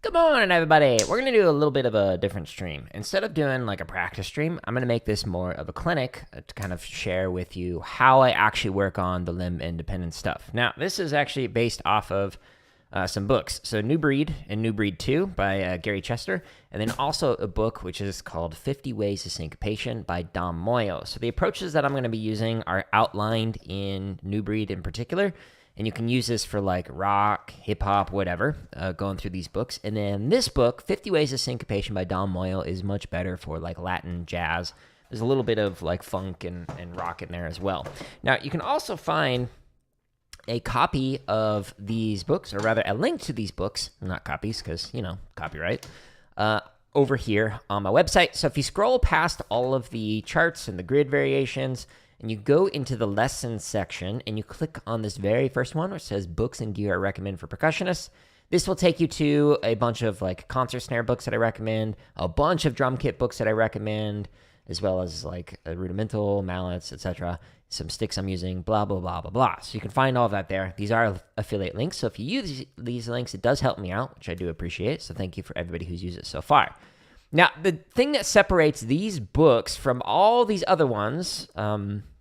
Good morning, everybody. We're going to do a little bit of a different stream. Instead of doing like a practice stream, I'm going to make this more of a clinic to kind of share with you how I actually work on the limb independent stuff. Now, this is actually based off of some books. So New Breed and New Breed 2 by Gary Chester, and then also a book which is called 50 Ways to Syncopation by Dom Moyo. So the approaches that I'm going to be using are outlined in New Breed in particular, and you can use this for like rock, hip-hop, whatever, going through these books. And then this book, 50 Ways to Syncopation by Dom Moyo, is much better for like Latin jazz. There's a little bit of like funk and rock in there as well. Now, you can also find a copy of these books, or rather a link to these books, not copies because, you know, copyright, over here on my website. So if you scroll past all of the charts and the grid variations, and you go into the lessons section, and you click on this very first one, which says Books and Gear I Recommend for Percussionists. This will take you to a bunch of like concert snare books that I recommend, a bunch of drum kit books that I recommend, as well as like a rudimental, mallets, etc., some sticks I'm using, blah, blah, blah, blah, blah. So you can find all of that there. These are affiliate links, so if you use these links, it does help me out, which I do appreciate, so thank you for everybody who's used it so far. Now, the thing that separates these books from all these other ones,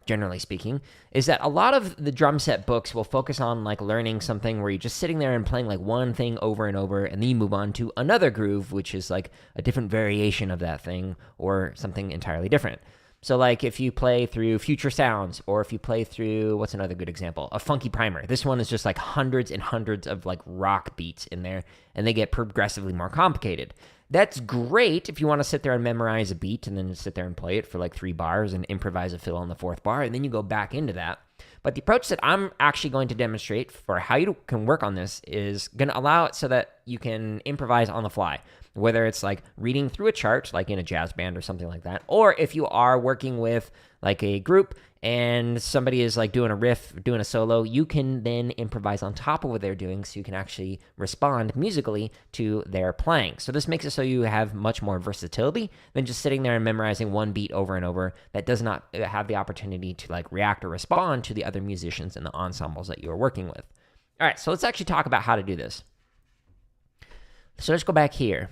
generally speaking, is that a lot of the drum set books will focus on like learning something where you're just sitting there and playing like one thing over and over, and then you move on to another groove, which is like a different variation of that thing or something entirely different. So like if you play through Future Sounds, or if you play through, what's another good example? A Funky Primer. This one is just like hundreds and hundreds of like rock beats in there, and they get progressively more complicated. That's great if you want to sit there and memorize a beat and then sit there and play it for like 3 bars and improvise a fill on the 4th bar, and then you go back into that. But the approach that I'm actually going to demonstrate for how you can work on this is going to allow it so that you can improvise on the fly, whether it's like reading through a chart, like in a jazz band or something like that, or if you are working with like a group and somebody is like doing a riff, doing a solo, you can then improvise on top of what they're doing, so you can actually respond musically to their playing. So this makes it so you have much more versatility than just sitting there and memorizing one beat over and over that does not have the opportunity to like react or respond to the other musicians and the ensembles that you're working with. All right, so let's actually talk about how to do this. So let's go back here.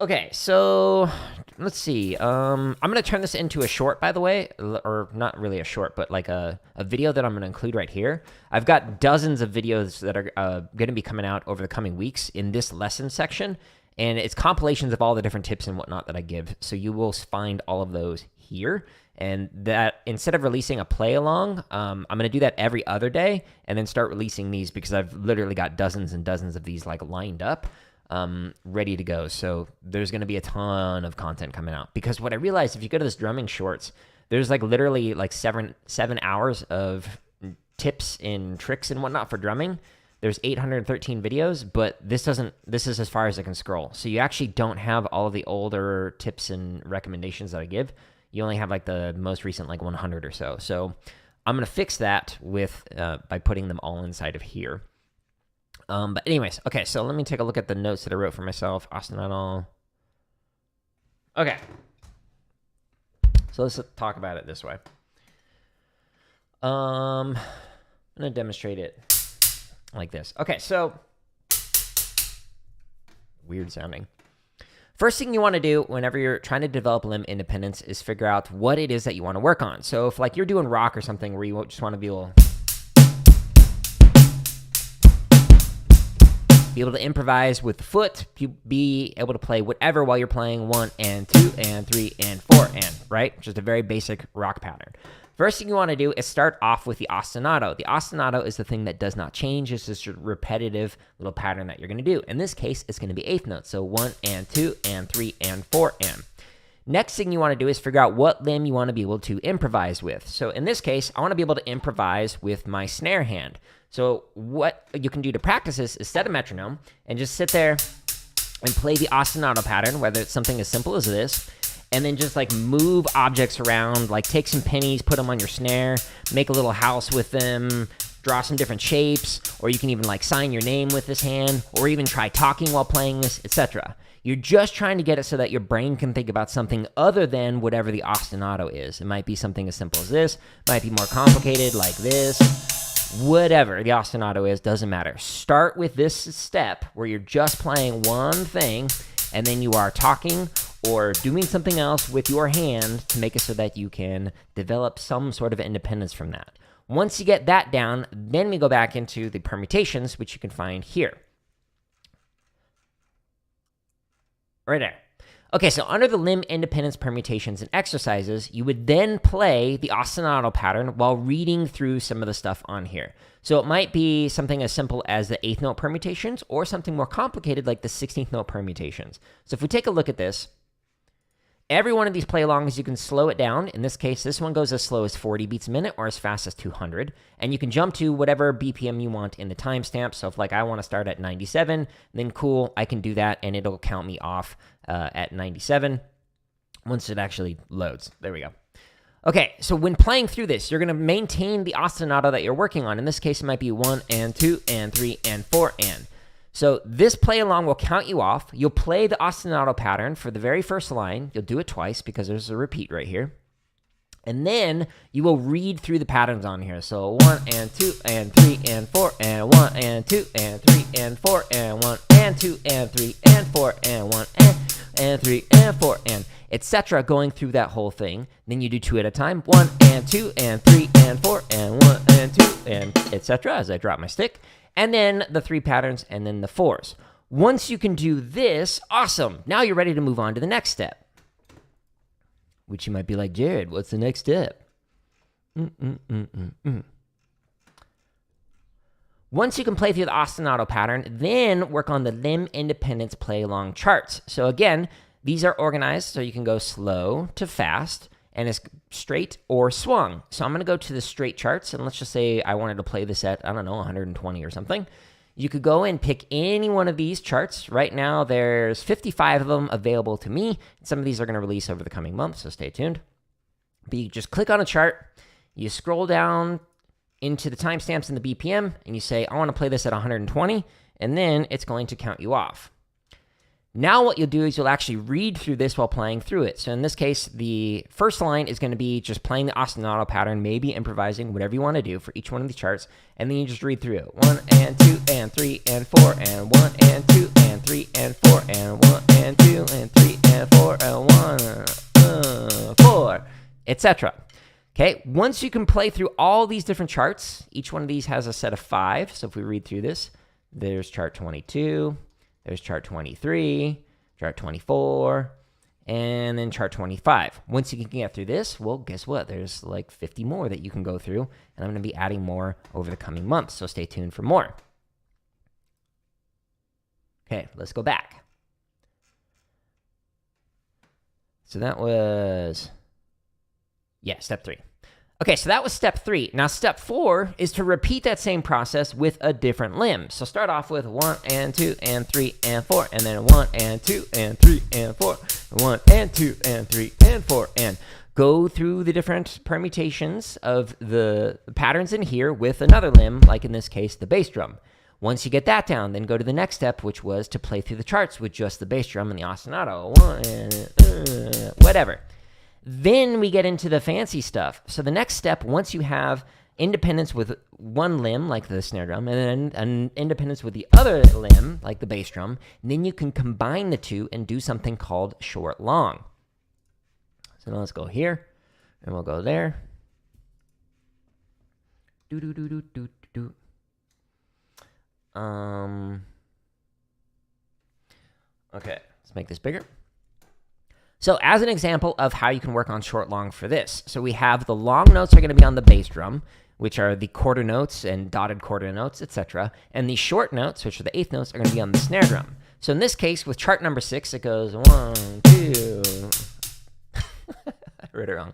Okay, so let's see. I'm going to turn this into a short, by the way, or not really a short, but like a video that I'm going to include right here. I've got dozens of videos that are going to be coming out over the coming weeks in this lesson section, and it's compilations of all the different tips and whatnot that I give. So you will find all of those here, and that instead of releasing a play along, I'm going to do that every other day and then start releasing these, because I've literally got dozens and dozens of these like lined up, ready to go. So there's going to be a ton of content coming out, because what I realized, if you go to this drumming shorts, there's like literally like seven hours of tips and tricks and whatnot for drumming. There's 813 videos, but this is as far as I can scroll. So you actually don't have all of the older tips and recommendations that I give. You only have like the most recent like 100 or so. So I'm going to fix that with by putting them all inside of here. But anyways, okay, so let me take a look at the notes that I wrote for myself. Ostinato. Okay. So let's talk about it this way. I'm going to demonstrate it like this. Okay, so weird sounding. First thing you want to do whenever you're trying to develop limb independence is figure out what it is that you want to work on. So if like you're doing rock or something where you just want to be able to improvise with the foot, be able to play whatever while you're playing 1 and 2 and 3 and 4 and, right? Just a very basic rock pattern. First thing you want to do is start off with the ostinato. The ostinato is the thing that does not change. It's just a repetitive little pattern that you're going to do. In this case, it's going to be 8th notes. So 1 and 2 and 3 and 4 and. Next thing you want to do is figure out what limb you want to be able to improvise with. So in this case, I want to be able to improvise with my snare hand. So what you can do to practice this is set a metronome and just sit there and play the ostinato pattern, whether it's something as simple as this, and then just like move objects around, like take some pennies, put them on your snare, make a little house with them, draw some different shapes, or you can even like sign your name with this hand, or even try talking while playing this, etc. You're just trying to get it so that your brain can think about something other than whatever the ostinato is. It might be something as simple as this, might be more complicated like this, whatever the ostinato is, doesn't matter. Start with this step where you're just playing one thing, and then you are talking or doing something else with your hand to make it so that you can develop some sort of independence from that. Once you get that down, then we go back into the permutations, which you can find here. Right there. Okay, so under the limb independence permutations and exercises, you would then play the ostinato pattern while reading through some of the stuff on here. So it might be something as simple as the 8th note permutations or something more complicated like the 16th note permutations. So if we take a look at this, every one of these play-alongs, you can slow it down. In this case, this one goes as slow as 40 beats a minute or as fast as 200. And you can jump to whatever BPM you want in the timestamp. So if like I want to start at 97, then cool, I can do that and it'll count me off at 97 once it actually loads. There we go. Okay, so when playing through this, you're going to maintain the ostinato that you're working on. In this case, it might be 1 and 2 and 3 and 4 and. So this play along will count you off. You'll play the ostinato pattern for the very first line. You'll do it twice because there's a repeat right here. And then you will read through the patterns on here. So 1 and 2 and 3 and 4 and 1 and 2 and 3 and 4 and 1 and 2 and 3 and 4 and 1 and 3 and 4 and etc. going through that whole thing. Then you do 2 at a time. 1 and 2 and 3 and 4 and 1 and 2 and etc. as I drop my stick. And then the 3 patterns, and then the 4s. Once you can do this, awesome. Now you're ready to move on to the next step. Which you might be like, Jared, what's the next step? Once you can play through the ostinato pattern, then work on the limb independence play-along charts. So again, these are organized so you can go slow to fast, and it's straight or swung. So I'm going to go to the straight charts, and let's just say I wanted to play this at, I don't know, 120 or something. You could go and pick any one of these charts. Right now, there's 55 of them available to me. Some of these are going to release over the coming months, so stay tuned. But you just click on a chart, you scroll down into the timestamps and the BPM, and you say, I want to play this at 120, and then it's going to count you off. Now what you'll do is you'll actually read through this while playing through it. So in this case, the first line is going to be just playing the ostinato pattern, maybe improvising, whatever you want to do for each one of these charts, and then you just read through it. 1 and 2 and 3 and 4 and 1 and 2 and 3 and 4 and 1 and 2 and 3 and 4 and 1, 4, etc. Okay, once you can play through all these different charts, each one of these has a set of 5. So if we read through this, there's chart 22. There's chart 23, chart 24, and then chart 25. Once you can get through this, well, guess what? There's like 50 more that you can go through, and I'm going to be adding more over the coming months, so stay tuned for more. Okay, let's go back. So that was, step 3. Okay, so that was step 3. Now, step 4 is to repeat that same process with a different limb. So start off with 1 and 2 and 3 and 4, and then 1 and 2 and 3 and 4, 1 and 2 and 3 and 4, and go through the different permutations of the patterns in here with another limb, like in this case, the bass drum. Once you get that down, then go to the next step, which was to play through the charts with just the bass drum and the ostinato, whatever. Then we get into the fancy stuff. So the next step, once you have independence with one limb, like the snare drum, and then an independence with the other limb, like the bass drum, then you can combine the two and do something called short-long. So now let's go here, and we'll go there. Okay, let's make this bigger. So as an example of how you can work on short-long for this, so we have the long notes are going to be on the bass drum, which are the quarter notes and dotted quarter notes, etc. And the short notes, which are the 8th notes, are going to be on the snare drum. So in this case, with chart number 6, it goes 1, 2. I wrote it wrong.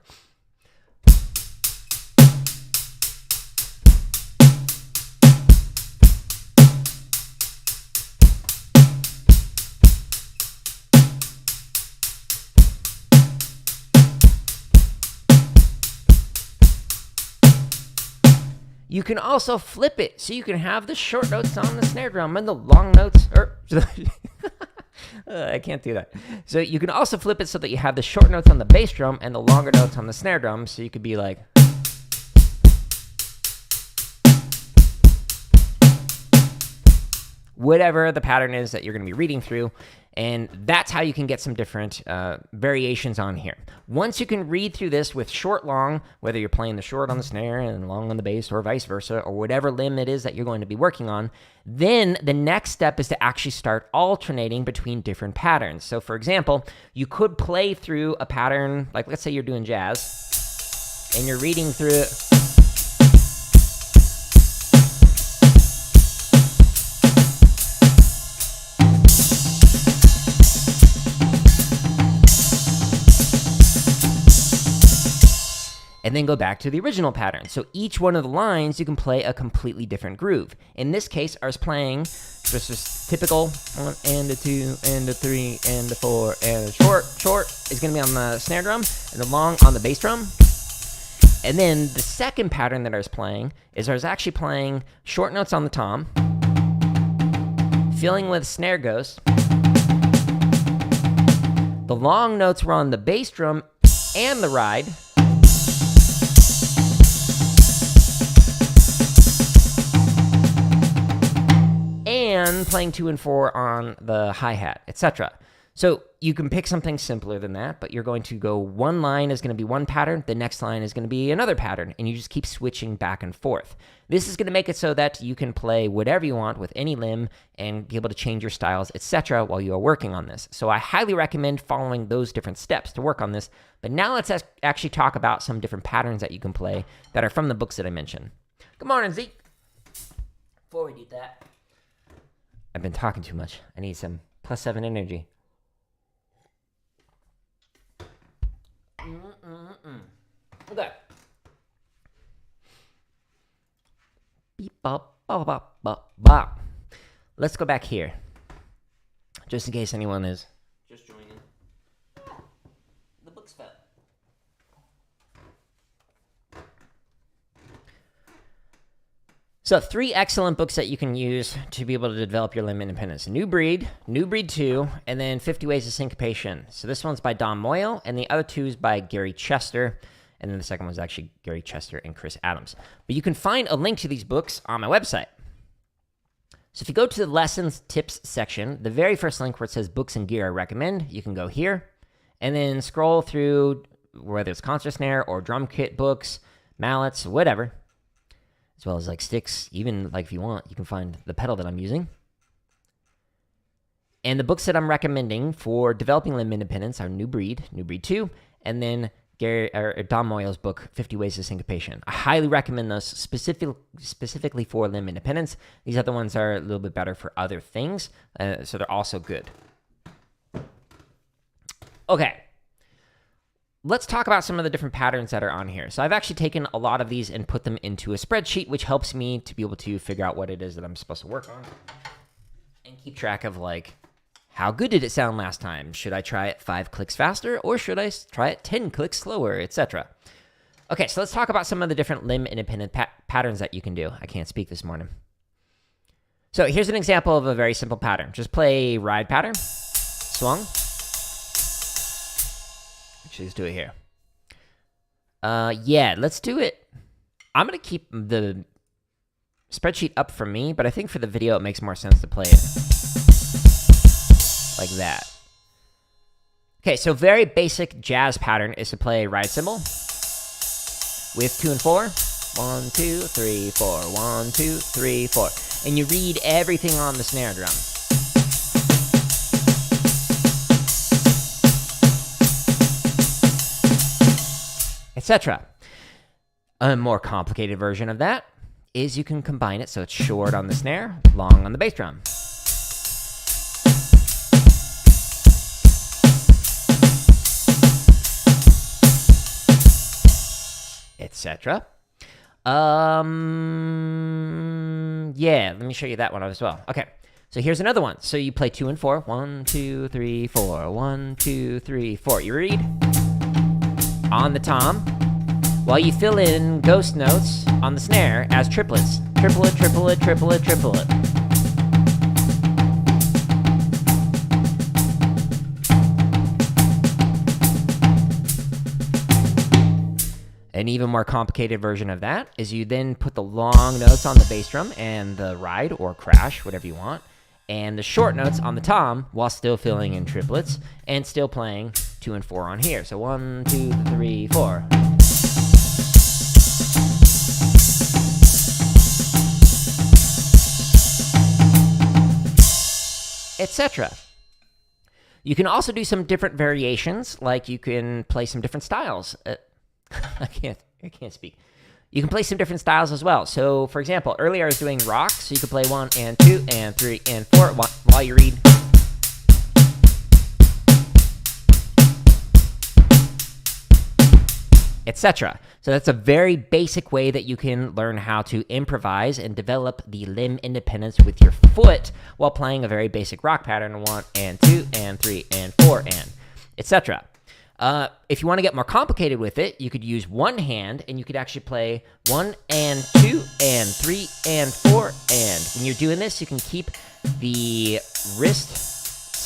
You can also flip it, so you can have the short notes on the snare drum and the long notes, I can't do that. So you can also flip it so that you have the short notes on the bass drum and the longer notes on the snare drum, so you could be like, whatever the pattern is that you're going to be reading through. And that's how you can get some different variations on here. Once you can read through this with short, long, whether you're playing the short on the snare and long on the bass or vice versa, or whatever limb it is that you're going to be working on, then the next step is to actually start alternating between different patterns. So for example, you could play through a pattern, like let's say you're doing jazz, and you're reading through it. And then go back to the original pattern. So each one of the lines, you can play a completely different groove. In this case, I was playing just typical 1 and a 2 and a 3 and a 4 and a short. Short is going to be on the snare drum and the long on the bass drum. And then the second pattern that I was playing is I was actually playing short notes on the tom, filling with snare ghost. The long notes were on the bass drum and the ride. And playing 2 and 4 on the hi-hat, etc. So you can pick something simpler than that, but you're going to go one line is going to be one pattern, the next line is going to be another pattern, and you just keep switching back and forth. This is going to make it so that you can play whatever you want with any limb and be able to change your styles, etc. while you are working on this. So I highly recommend following those different steps to work on this. But now let's actually talk about some different patterns that you can play that are from the books that I mentioned. Good morning, Zeke. Before we do that, I've been talking too much. I need some +7 energy. Okay. Beep, bop, bop, bop, bop, bop. Let's go back here. Just in case anyone is just joining. The books fell. So 3 excellent books that you can use to be able to develop your limb independence. New Breed 2, and then 50 Ways of Syncopation. So this one's by Don Moyle, and the other 2 is by Gary Chester, and then the second one's actually Gary Chester and Chris Adams. But you can find a link to these books on my website. So if you go to the Lessons Tips section, the very first link where it says Books and Gear I Recommend, you can go here, and then scroll through whether it's concert snare or drum kit books, mallets, whatever, as well as like sticks. Even like if you want, you can find the pedal that I'm using. And the books that I'm recommending for developing limb independence are New Breed 2, and then Don Moyle's book, 50 Ways of Syncopation. I highly recommend those specifically for limb independence. These other ones are a little bit better for other things, so they're also good. Okay. Let's talk about some of the different patterns that are on here. So I've actually taken a lot of these and put them into a spreadsheet, which helps me to be able to figure out what it is that I'm supposed to work on and keep track of, like, how good did it sound last time? Should I try it 5 clicks faster, or should I try it 10 clicks slower, etc.? Okay, so let's talk about some of the different limb independent patterns that you can do. I can't speak this morning. So here's an example of a very simple pattern. Just play ride pattern, swung. Actually, let's do it here. Yeah, let's do it. I'm going to keep the spreadsheet up for me, but I think for the video it makes more sense to play it like that. Okay, so very basic jazz pattern is to play ride cymbal with 2 and 4. 1, 2, 3, 4. 1, 2, 3, 4. And you read everything on the snare drum. Etc. A more complicated version of that is you can combine it so it's short on the snare, long on the bass drum. Etc. Yeah, let me show you that one as well. Okay, so here's another one. So you play 2 and 4. 1, 2, 3, 4. 1, 2, 3, 4. You read on the tom while you fill in ghost notes on the snare as triplets. Triplet, triplet, triplet, triplet. An even more complicated version of that is you then put the long notes on the bass drum and the ride or crash, whatever you want, and the short notes on the tom while still filling in triplets and still playing 2 and 4 on here. So 1, 2, 3, 4. Etc. You can also do some different variations, like you can play some different styles. I can't speak. You can play some different styles as well. So, for example, earlier I was doing rock, so you could play 1 and 2 and 3 and 4 while you read. Etc. So that's a very basic way that you can learn how to improvise and develop the limb independence with your foot while playing a very basic rock pattern, 1 and 2 and 3 and 4 and etc. If you want to get more complicated with it, you could use one hand and you could actually play 1 and 2 and 3 and 4 and. When you're doing this, you can keep the wrist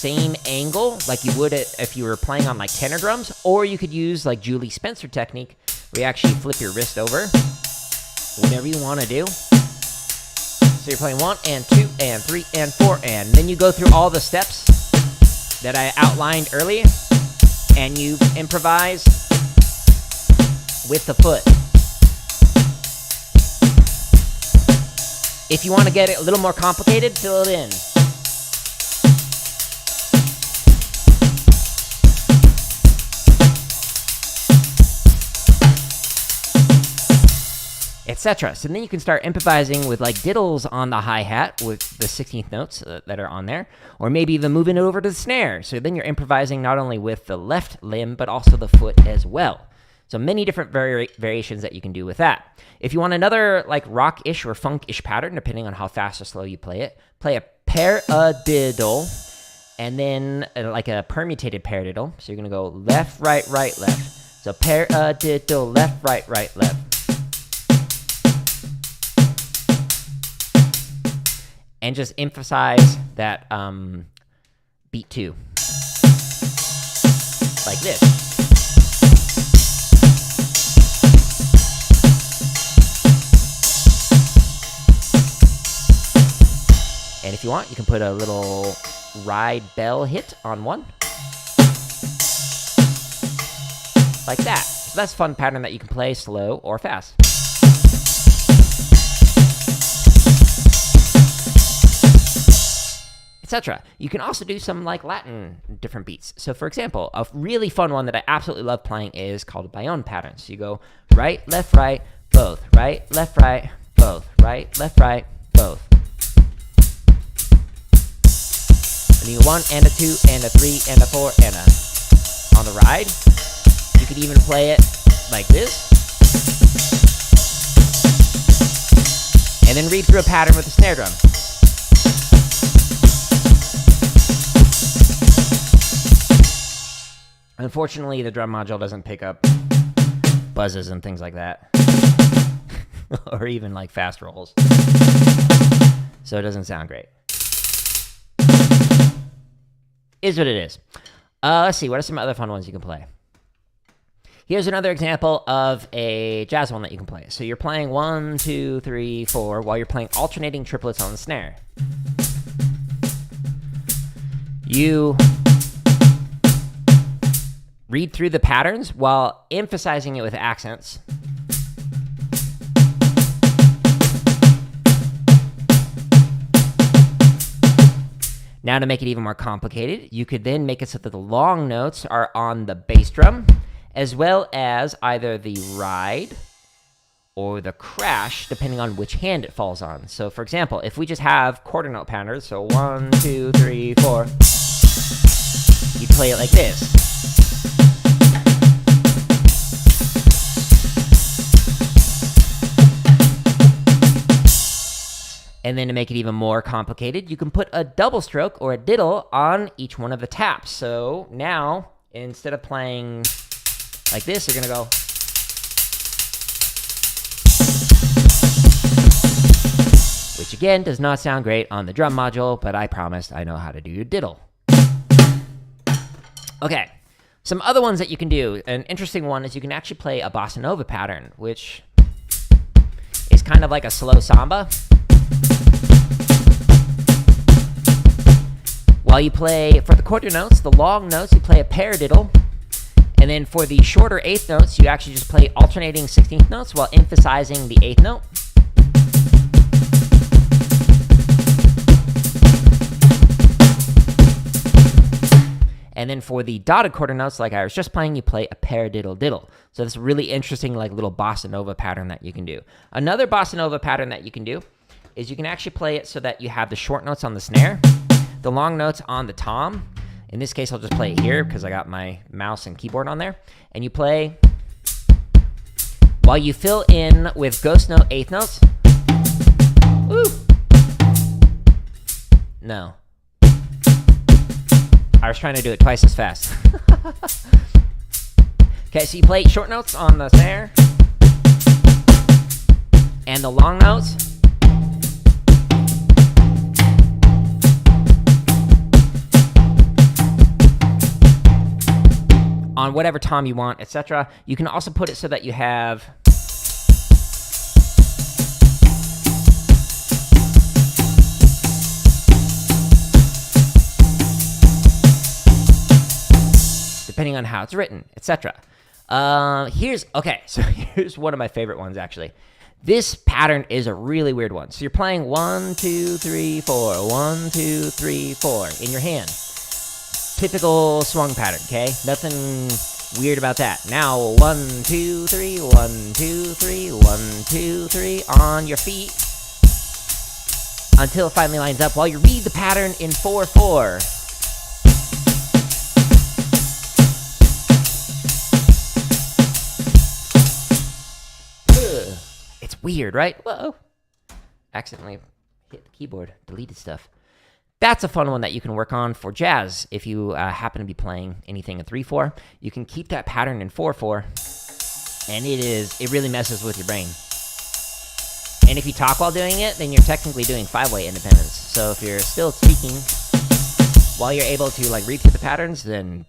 same angle like you would if you were playing on like tenor drums, or you could use like Julie Spencer technique where you actually flip your wrist over, whatever you want to do. So you're playing 1 and 2 and 3 and 4 and then you go through all the steps that I outlined earlier and you improvise with the foot. If you want to get it a little more complicated, fill it in. Etc. So then you can start improvising with like diddles on the hi-hat with the 16th notes that are on there, or maybe even moving it over to the snare. So then you're improvising not only with the left limb, but also the foot as well. So many different variations that you can do with that. If you want another like rock-ish or funk-ish pattern, depending on how fast or slow you play it, play a paradiddle, and then like a permutated paradiddle. So you're going to go left, right, right, left. So paradiddle, left, right, right, left. And just emphasize that beat 2. Like this. And if you want, you can put a little ride bell hit on one. Like that. So that's a fun pattern that you can play slow or fast. Etc. You can also do some like Latin different beats. So for example, a really fun one that I absolutely love playing is called Bayonne pattern. So you go right, left, both, right, left, both, right, left, both. And you go 1 and a 2 and a 3 and a 4 and a. On the ride, you could even play it like this. And then read through a pattern with the snare drum. Unfortunately, the drum module doesn't pick up buzzes and things like that. Or even like fast rolls. So it doesn't sound great. Is what it is. Let's see, what are some other fun ones you can play? Here's another example of a jazz one that you can play. So you're playing 1, 2, 3, 4 while you're playing alternating triplets on the snare. You read through the patterns while emphasizing it with accents. Now to make it even more complicated, you could then make it so that the long notes are on the bass drum, as well as either the ride or the crash, depending on which hand it falls on. So for example, if we just have quarter note patterns, so 1, 2, 3, 4, you play it like this. And then to make it even more complicated, you can put a double stroke or a diddle on each one of the taps. So now, instead of playing like this, you're going to go. Which again, does not sound great on the drum module, but I promised I know how to do a diddle. Okay, some other ones that you can do. An interesting one is you can actually play a bossa nova pattern, which is kind of like a slow samba. While you play, for the quarter notes, the long notes, you play a paradiddle. And then for the shorter eighth notes, you actually just play alternating 16th notes while emphasizing the eighth note. And then for the dotted quarter notes, like I was just playing, you play a paradiddle diddle. So this really interesting, like little bossa nova pattern that you can do. Another bossa nova pattern that you can do is you can actually play it so that you have the short notes on the snare, the long notes on the tom. In this case, I'll just play it here because I got my mouse and keyboard on there. And you play while you fill in with ghost note eighth notes. Woo! No. I was trying to do it twice as fast. Okay, so you play short notes on the snare and the long notes. On whatever tom you want, etc. You can also put it so that you have depending on how it's written, etc. Here's one of my favorite ones actually. This pattern is a really weird one. So you're playing 1, 2, 3, 4, 1, 2, 3, 4 in your hand. Typical swung pattern, okay? Nothing weird about that. Now, 1, 2, 3, 1, 2, 3, 1, 2, 3 on your feet until it finally lines up while you read the pattern in 4, 4. It's weird, right? Whoa. Accidentally hit the keyboard, deleted stuff. That's a fun one that you can work on for jazz. If you happen to be playing anything in 3/4, you can keep that pattern in 4/4, and it really messes with your brain. And if you talk while doing it, then you're technically doing 5-way independence. So if you're still speaking while you're able to like read through the patterns, then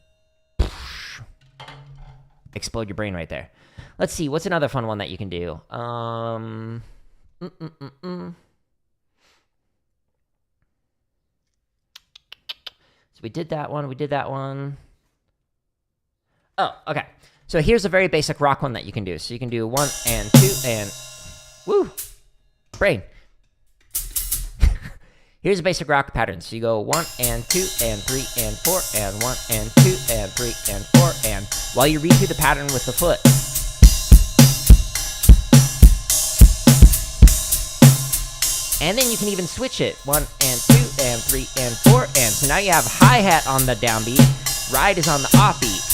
explode your brain right there. Let's see, what's another fun one that you can do? So we did that one. Oh, okay. So here's a very basic rock one that you can do. So you can do 1 and 2 and... Woo! Brain. Here's a basic rock pattern. So you go 1 and 2 and 3 and 4 and 1 and 2 and 3 and 4 and... While you read through the pattern with the foot. And then you can even switch it. 1 and 2 and 3 and 4 and... So now you have hi-hat on the downbeat. Ride is on the offbeat.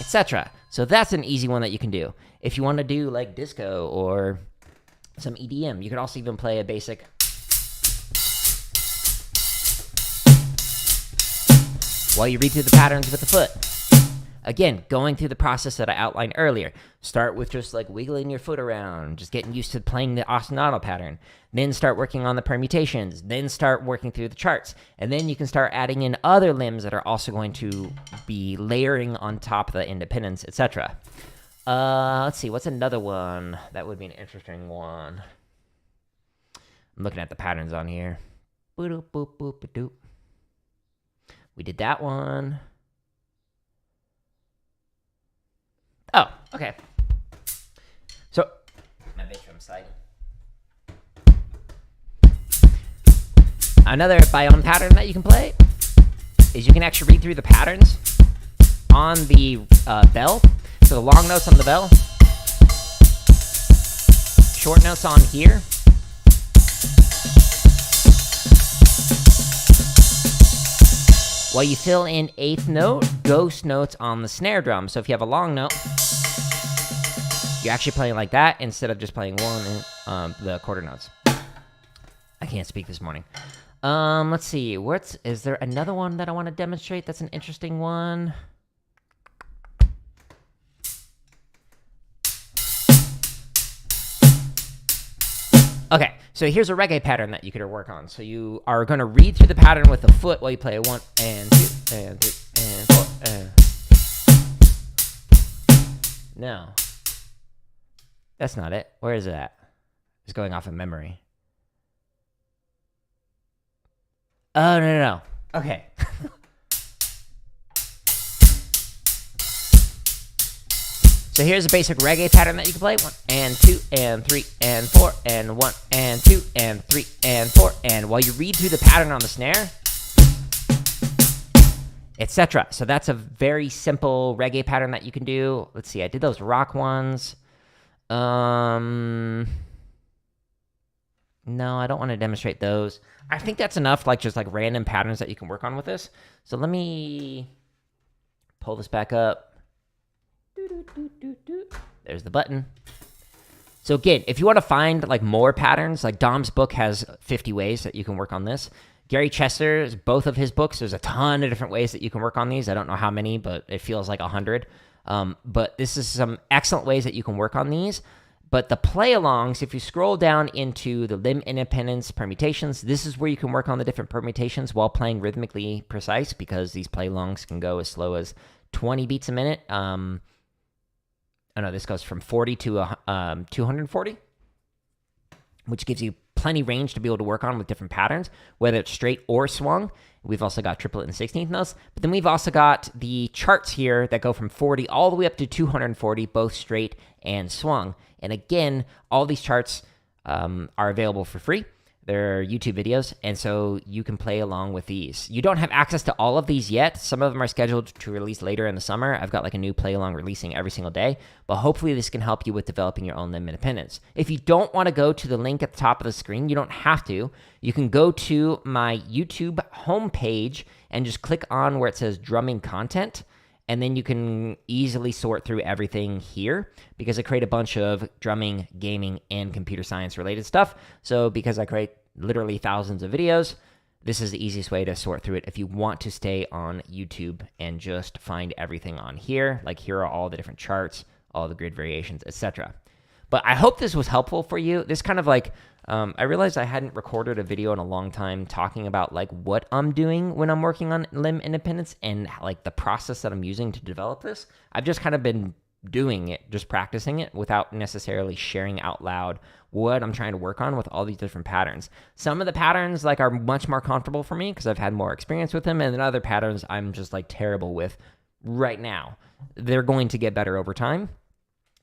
Etc. So that's an easy one that you can do. If you want to do like disco or some EDM, you could also even play a basic... while you read through the patterns with the foot. Again, going through the process that I outlined earlier. Start with just like wiggling your foot around, just getting used to playing the ostinato pattern. Then start working on the permutations. Then start working through the charts. And then you can start adding in other limbs that are also going to be layering on top of the independence, etc. Let's see, what's another one that would be an interesting one? I'm looking at the patterns on here. Boop, boop, boop, boop. We did that one. Oh, okay. So, my bass drum slide. Another biome pattern that you can play is you can actually read through the patterns on the bell. So the long notes on the bell, short notes on here. While you fill in eighth note, ghost notes on the snare drum. So if you have a long note, you're actually playing like that instead of just playing one and the quarter notes. I can't speak this morning. Let's see. Is there another one that I want to demonstrate that's an interesting one? Okay, so here's a reggae pattern that you could work on. So you are going to read through the pattern with the foot while you play 1 and 2 and 3 and 4 and... Now. That's not it. Where is it at? It's going off of memory. Oh, no. Okay. So here's a basic reggae pattern that you can play. 1 and 2 and 3 and 4 and 1 and 2 and 3 and 4. And while you read through the pattern on the snare, etc. So that's a very simple reggae pattern that you can do. Let's see, I did those rock ones. No, I don't want to demonstrate those. I think that's enough, like just like random patterns that you can work on with this. So let me pull this back up. There's the button. So again, if you want to find like more patterns, like Dom's book has 50 ways that you can work on this. Gary Chester's, both of his books, there's a ton of different ways that you can work on these. I don't know how many, but it feels like 100. But this is some excellent ways that you can work on these. But the play-alongs, if you scroll down into the limb independence permutations, this is where you can work on the different permutations while playing rhythmically precise, because these play-alongs can go as slow as 20 beats a minute. Oh no, this goes from 40 to 240, which gives you plenty range to be able to work on with different patterns, whether it's straight or swung. We've also got triplet and 16th notes, but then we've also got the charts here that go from 40 all the way up to 240, both straight and swung. And again, all these charts are available for free. They're YouTube videos, and so you can play along with these. You don't have access to all of these yet. Some of them are scheduled to release later in the summer. I've got like a new play along releasing every single day, but hopefully this can help you with developing your own limb independence. If you don't want to go to the link at the top of the screen, you don't have to. You can go to my YouTube homepage and just click on where it says drumming content, and then you can easily sort through everything here because I create a bunch of drumming, gaming, and computer science related stuff. So because I create literally thousands of videos, this is the easiest way to sort through it if you want to stay on YouTube and just find everything on here. Like here are all the different charts, all the grid variations, etc. But I hope this was helpful for you. This kind of like, I realized I hadn't recorded a video in a long time talking about like what I'm doing when I'm working on limb independence and like the process that I'm using to develop this. I've just kind of been doing it, just practicing it without necessarily sharing out loud what I'm trying to work on with all these different patterns. Some of the patterns like are much more comfortable for me because I've had more experience with them, and then other patterns I'm just like terrible with right now. They're going to get better over time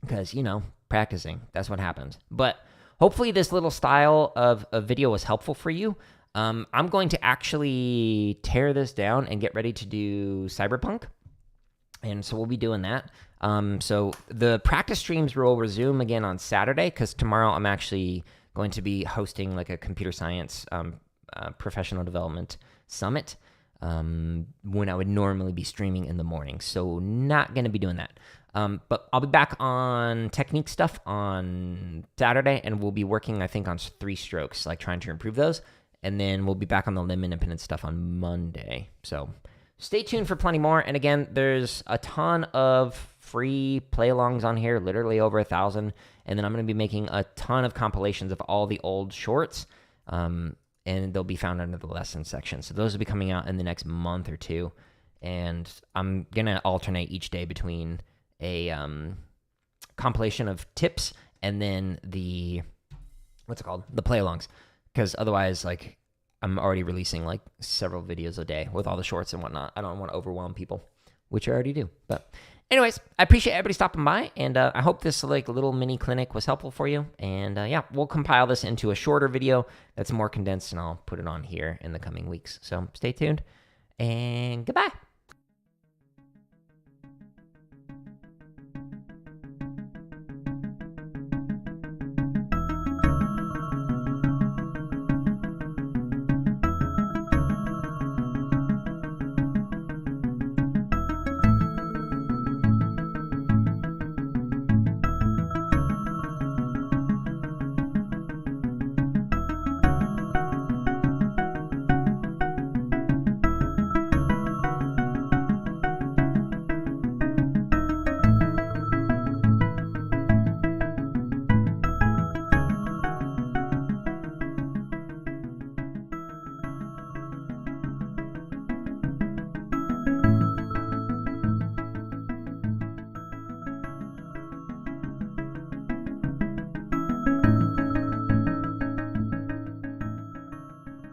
because, you know, practicing, that's what happens. But hopefully this little style of a video was helpful for you. I'm going to actually tear this down and get ready to do Cyberpunk. And so we'll be doing that. So the practice streams will resume again on Saturday because tomorrow I'm actually going to be hosting like a computer science professional development summit when I would normally be streaming in the morning. So not going to be doing that. But I'll be back on technique stuff on Saturday, and we'll be working, I think, on 3 strokes, like trying to improve those. And then we'll be back on the limb independent stuff on Monday. So stay tuned for plenty more. And again, there's a ton of free play-alongs on here, literally over 1,000. And then I'm going to be making a ton of compilations of all the old shorts, and they'll be found under the lesson section. So those will be coming out in the next month or 2. And I'm going to alternate each day between a compilation of tips and then the, what's it called? The play-alongs. Because otherwise, like, I'm already releasing like several videos a day with all the shorts and whatnot. I don't want to overwhelm people, which I already do. But anyways, I appreciate everybody stopping by, and I hope this like little mini clinic was helpful for you. And yeah, we'll compile this into a shorter video that's more condensed, and I'll put it on here in the coming weeks. So stay tuned, and goodbye.